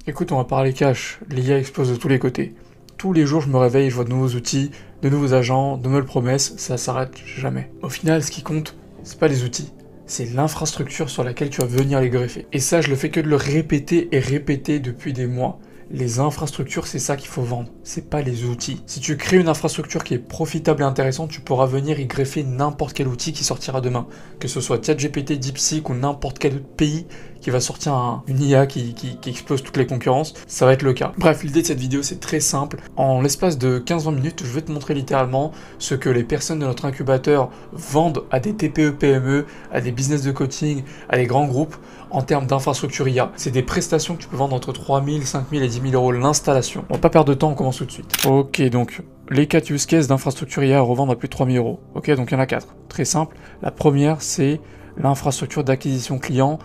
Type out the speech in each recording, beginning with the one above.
Écoute, on va parler cash. L'IA explose de tous les côtés. Tous les jours, je me réveille, je vois de nouveaux outils, de nouveaux agents, de nouvelles promesses, ça s'arrête jamais. Au final, ce qui compte, c'est pas les outils, c'est l'infrastructure sur laquelle tu vas venir les greffer. Et ça, je le fais que de le répéter et répéter depuis des mois. Les infrastructures, c'est ça qu'il faut vendre, c'est pas les outils. Si tu crées une infrastructure qui est profitable et intéressante, tu pourras venir y greffer n'importe quel outil qui sortira demain. Que ce soit ChatGPT, DeepSeek ou n'importe quel autre pays qui va sortir une IA qui explose toutes les concurrences, ça va être le cas. Bref, l'idée de cette vidéo, c'est très simple. En l'espace de 15-20 minutes, je vais te montrer littéralement ce que les personnes de notre incubateur vendent à des TPE, PME, à des business de coaching, à des grands groupes, en termes d'infrastructure IA. C'est des prestations que tu peux vendre entre 3 000, 5 000 et 10 000 euros l'installation. On va pas perdre de temps, on commence tout de suite. Ok, donc les 4 use cases d'infrastructure IA à revendre à plus de 3 000 euros. Ok, donc il y en a 4. Très simple. La première, c'est l'infrastructure d'acquisition client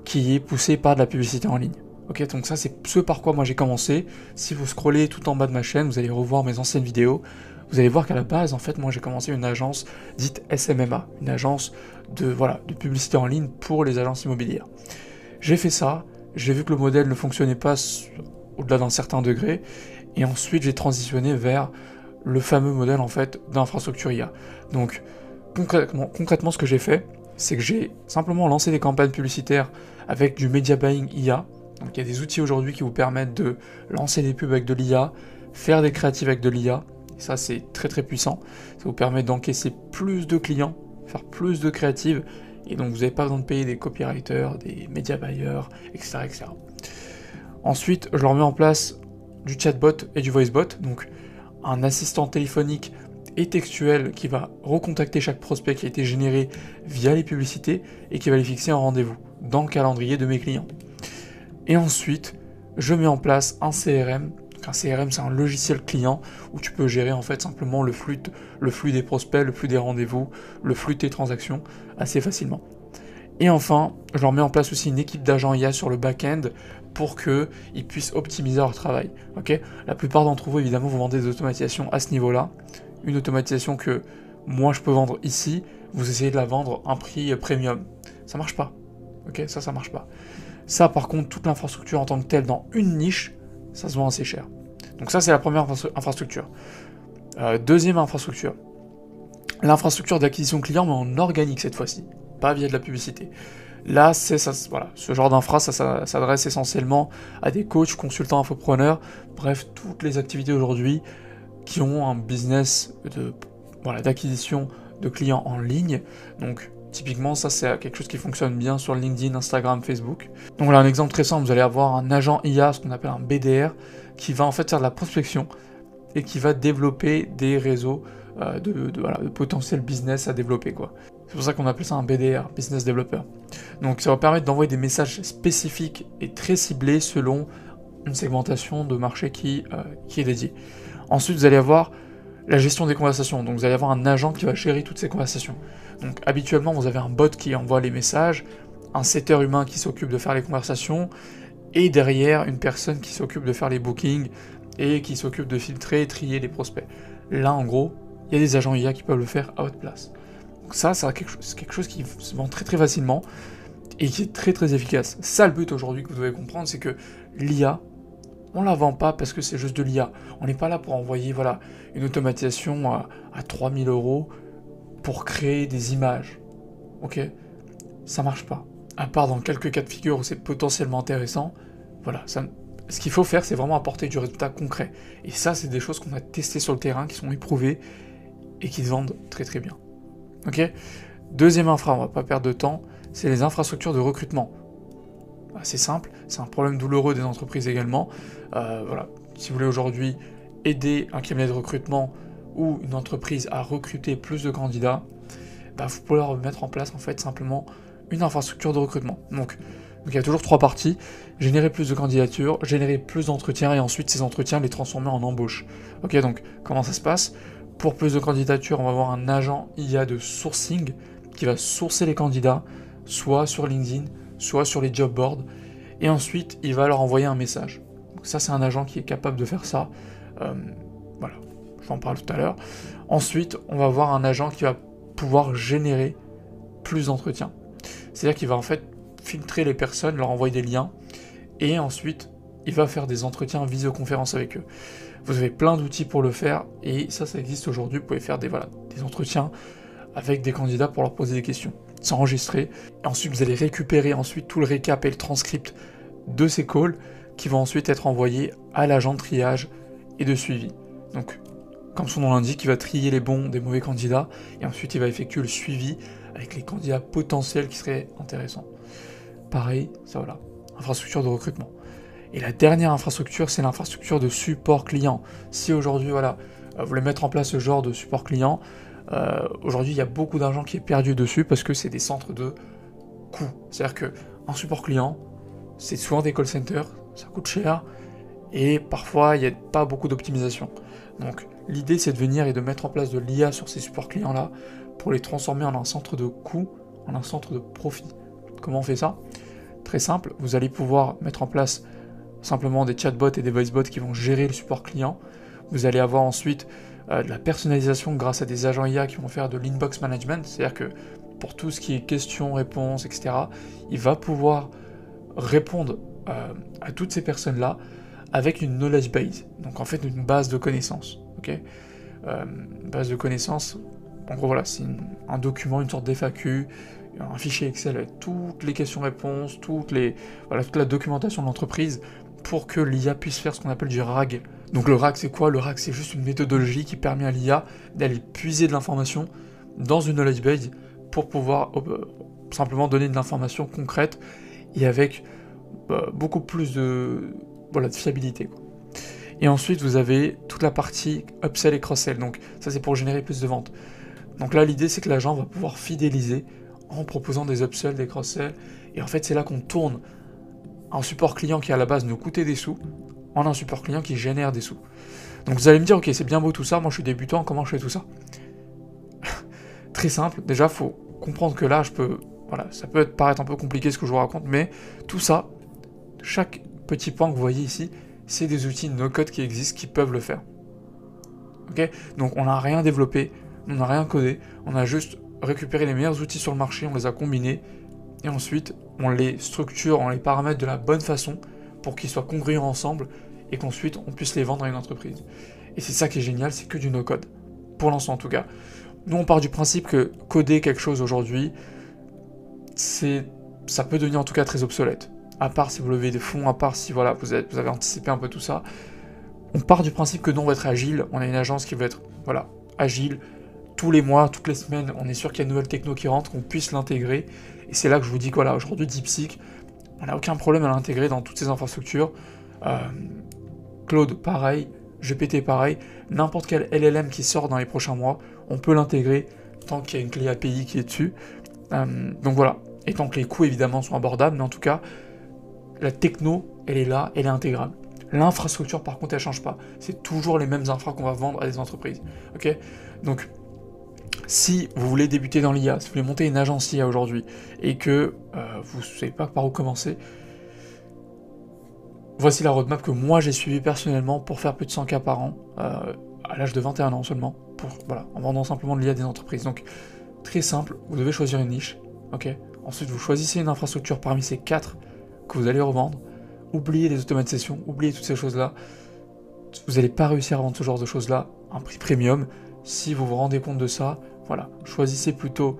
qui est poussée par de la publicité en ligne. Ok, donc ça c'est ce par quoi moi j'ai commencé. Si vous scrollez tout en bas de ma chaîne, vous allez revoir mes anciennes vidéos. Vous allez voir qu'à la base, en fait, moi j'ai commencé une agence dite SMMA, une agence de publicité en ligne pour les agences immobilières. J'ai fait ça, j'ai vu que le modèle ne fonctionnait pas au-delà d'un certain degré, et ensuite j'ai transitionné vers le fameux modèle en fait d'infrastructure IA. Donc concrètement, ce que j'ai fait, c'est que j'ai simplement lancé des campagnes publicitaires avec du media buying IA. Donc il y a des outils aujourd'hui qui vous permettent de lancer des pubs avec de l'IA, faire des créatives avec de l'IA. Ça, c'est très très puissant. Ça vous permet d'encaisser plus de clients, faire plus de créatives, et donc vous n'avez pas besoin de payer des copywriters, des media buyers, etc., etc. Ensuite, je leur mets en place du chatbot et du voicebot, donc un assistant téléphonique et textuel qui va recontacter chaque prospect qui a été généré via les publicités et qui va les fixer en rendez-vous dans le calendrier de mes clients. Et ensuite, je mets en place un CRM. Un CRM, c'est un logiciel client où tu peux gérer en fait simplement le flux des prospects, le flux des rendez-vous, le flux de tes transactions assez facilement. Et enfin, je leur mets en place aussi une équipe d'agents IA sur le back-end pour qu'ils puissent optimiser leur travail. Okay, la plupart d'entre vous, évidemment, vous vendez des automatisations à ce niveau-là. Une automatisation que moi je peux vendre ici, vous essayez de la vendre à un prix premium. Ça marche pas. Ok, ça marche pas. Ça, par contre, toute l'infrastructure en tant que telle dans une niche, ça se vend assez cher. Donc ça, c'est la première infrastructure. Deuxième infrastructure. L'infrastructure d'acquisition client, mais en organique cette fois-ci, pas via de la publicité. Là, ce genre d'infra, ça s'adresse essentiellement à des coachs, consultants, infopreneurs, bref, toutes les activités aujourd'hui qui ont un business d'acquisition de clients en ligne. Donc, typiquement, ça c'est quelque chose qui fonctionne bien sur LinkedIn, Instagram, Facebook. Donc là, un exemple très simple, vous allez avoir un agent IA, ce qu'on appelle un BDR, qui va en fait faire de la prospection et qui va développer des réseaux de potentiel business à développer, quoi. C'est pour ça qu'on appelle ça un BDR, Business Developer. Donc ça va permettre d'envoyer des messages spécifiques et très ciblés selon une segmentation de marché qui est dédiée. Ensuite, vous allez avoir la gestion des conversations. Donc vous allez avoir un agent qui va gérer toutes ces conversations. Donc habituellement, vous avez un bot qui envoie les messages, un setter humain qui s'occupe de faire les conversations, et derrière, une personne qui s'occupe de faire les bookings et qui s'occupe de filtrer et trier les prospects. Là, en gros, il y a des agents IA qui peuvent le faire à votre place. Donc ça, c'est quelque chose qui se vend très très facilement et qui est très très efficace. Ça, le but aujourd'hui que vous devez comprendre, c'est que l'IA, on la vend pas parce que c'est juste de l'IA. On n'est pas là pour envoyer une automatisation à 3 000 euros pour créer des images. Ok, ça marche pas. À part dans quelques cas de figure où c'est potentiellement intéressant, ce qu'il faut faire, c'est vraiment apporter du résultat concret. Et ça, c'est des choses qu'on a testées sur le terrain, qui sont éprouvées et qui se vendent très très bien. Ok. Deuxième infra, on va pas perdre de temps, c'est les infrastructures de recrutement. C'est simple, c'est un problème douloureux des entreprises également. Si vous voulez aujourd'hui aider un cabinet de recrutement ou une entreprise à recruter plus de candidats, vous pouvez leur mettre en place en fait simplement une infrastructure de recrutement. Donc il y a toujours 3 parties: générer plus de candidatures, générer plus d'entretiens et ensuite ces entretiens les transformer en embauche. Ok, donc comment ça se passe? Pour plus de candidatures, on va avoir un agent IA de sourcing qui va sourcer les candidats, soit sur LinkedIn, soit sur les job boards, et ensuite il va leur envoyer un message. Donc ça, c'est un agent qui est capable de faire ça. Je vais en parler tout à l'heure. Ensuite, on va avoir un agent qui va pouvoir générer plus d'entretiens. C'est-à-dire qu'il va en fait filtrer les personnes, leur envoyer des liens, et ensuite il va faire des entretiens visioconférence avec eux. Vous avez plein d'outils pour le faire, et ça existe aujourd'hui. Vous pouvez faire des entretiens avec des candidats pour leur poser des questions, s'enregistrer, et ensuite vous allez récupérer tout le récap et le transcript de ces calls, qui vont ensuite être envoyés à l'agent de triage et de suivi. Donc, comme son nom l'indique, il va trier les bons des mauvais candidats, et ensuite il va effectuer le suivi avec les candidats potentiels qui seraient intéressants. Pareil, ça voilà, infrastructure de recrutement. Et la dernière infrastructure, c'est l'infrastructure de support client. Si aujourd'hui, vous voulez mettre en place ce genre de support client, aujourd'hui, il y a beaucoup d'argent qui est perdu dessus parce que c'est des centres de coûts. C'est-à-dire qu'un support client, c'est souvent des call centers, ça coûte cher, et parfois, il n'y a pas beaucoup d'optimisation. Donc, l'idée, c'est de venir et de mettre en place de l'IA sur ces supports clients-là pour les transformer en un centre de coûts, en un centre de profit. Comment on fait ça? Très simple, vous allez pouvoir mettre en place simplement des chatbots et des voicebots qui vont gérer le support client. Vous allez avoir ensuite de la personnalisation grâce à des agents IA qui vont faire de l'inbox management, c'est-à-dire que pour tout ce qui est questions, réponses, etc., il va pouvoir répondre à toutes ces personnes-là avec une knowledge base, donc en fait une base de connaissances. Une base de connaissances, en gros voilà, c'est un document, une sorte d'FAQ, un fichier Excel avec toutes les questions-réponses, toute la documentation de l'entreprise, pour que l'IA puisse faire ce qu'on appelle du RAG. Donc le RAG, c'est quoi? Le RAG, c'est juste une méthodologie qui permet à l'IA d'aller puiser de l'information dans une knowledge base pour pouvoir simplement donner de l'information concrète et avec beaucoup plus de fiabilité. Et ensuite, vous avez toute la partie upsell et cross-sell. Donc ça, c'est pour générer plus de ventes. Donc là, l'idée, c'est que l'agent va pouvoir fidéliser en proposant des upsells, des cross-sells. Et en fait, c'est là qu'on tourne un support client qui à la base nous coûtait des sous en un support client qui génère des sous. Donc vous allez me dire, ok, c'est bien beau tout ça, moi je suis débutant, comment je fais tout ça? Très simple, déjà il faut comprendre que là ça peut paraître un peu compliqué ce que je vous raconte, mais tout ça, chaque petit point que vous voyez ici, c'est des outils no-code qui existent, qui peuvent le faire. Ok? Donc on n'a rien développé, on n'a rien codé, on a juste récupéré les meilleurs outils sur le marché, on les a combinés, et ensuite on les structure, on les paramètre de la bonne façon pour qu'ils soient congruents ensemble et qu'ensuite on puisse les vendre à une entreprise. Et c'est ça qui est génial, c'est que du no-code. Pour l'instant en tout cas. Nous on part du principe que coder quelque chose aujourd'hui, ça peut devenir en tout cas très obsolète. À part si vous levez des fonds, à part si vous avez anticipé un peu tout ça. On part du principe que nous on va être agile, on a une agence qui va être agile. Tous les mois, toutes les semaines, on est sûr qu'il y a une nouvelle techno qui rentre, qu'on puisse l'intégrer. Et c'est là que je vous dis qu'aujourd'hui, DeepSeek, on n'a aucun problème à l'intégrer dans toutes ces infrastructures. Claude, pareil. GPT, pareil. N'importe quel LLM qui sort dans les prochains mois, on peut l'intégrer tant qu'il y a une clé API qui est dessus. Donc voilà. Et tant que les coûts, évidemment, sont abordables. Mais en tout cas, la techno, elle est là, elle est intégrable. L'infrastructure, par contre, elle ne change pas. C'est toujours les mêmes infras qu'on va vendre à des entreprises. Ok? Donc, si vous voulez débuter dans l'IA, si vous voulez monter une agence IA aujourd'hui, et que vous ne savez pas par où commencer, voici la roadmap que moi j'ai suivie personnellement pour faire plus de 100K par an, à l'âge de 21 ans seulement, en vendant simplement de l'IA à des entreprises. Donc, très simple, vous devez choisir une niche, ok? Ensuite, vous choisissez une infrastructure parmi ces 4 que vous allez revendre, oubliez les automatisations, oubliez toutes ces choses-là, vous n'allez pas réussir à vendre ce genre de choses-là à un prix premium. Si vous vous rendez compte de ça, choisissez plutôt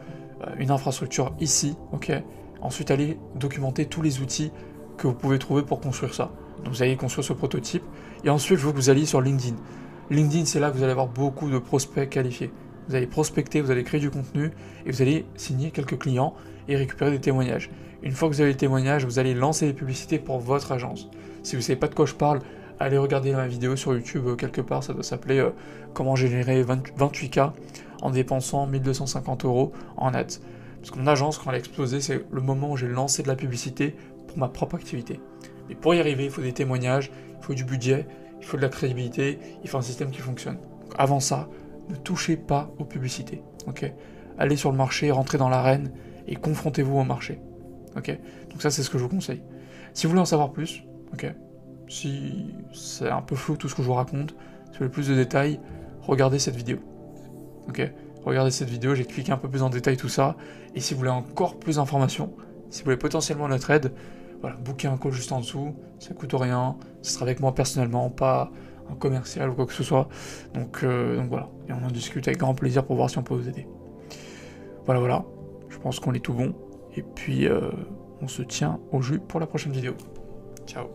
une infrastructure ici, ok? Ensuite, allez documenter tous les outils que vous pouvez trouver pour construire ça. Donc vous allez construire ce prototype, et ensuite, je veux que vous alliez sur LinkedIn. LinkedIn, c'est là que vous allez avoir beaucoup de prospects qualifiés. Vous allez prospecter, vous allez créer du contenu, et vous allez signer quelques clients et récupérer des témoignages. Une fois que vous avez les témoignages, vous allez lancer les publicités pour votre agence. Si vous ne savez pas de quoi je parle, allez regarder ma vidéo sur YouTube quelque part, ça doit s'appeler comment générer 28K en dépensant 1250 € en ads. Parce que mon agence, quand elle a explosé, c'est le moment où j'ai lancé de la publicité pour ma propre activité. Mais pour y arriver, il faut des témoignages, il faut du budget, il faut de la crédibilité, il faut un système qui fonctionne. Donc avant ça, ne touchez pas aux publicités. Okay? Allez sur le marché, rentrez dans l'arène et confrontez-vous au marché. Okay? Donc ça, c'est ce que je vous conseille. Si vous voulez en savoir plus, okay, si c'est un peu flou tout ce que je vous raconte, si vous voulez plus de détails, regardez cette vidéo. Ok, regardez cette vidéo, j'explique un peu plus en détail tout ça. Et si vous voulez encore plus d'informations, si vous voulez potentiellement notre aide, voilà, booker un call juste en dessous, ça coûte rien, ce sera avec moi personnellement, pas un commercial ou quoi que ce soit. Donc voilà, et on en discute avec grand plaisir pour voir si on peut vous aider. Voilà, je pense qu'on est tout bon, et puis on se tient au jus pour la prochaine vidéo. Ciao.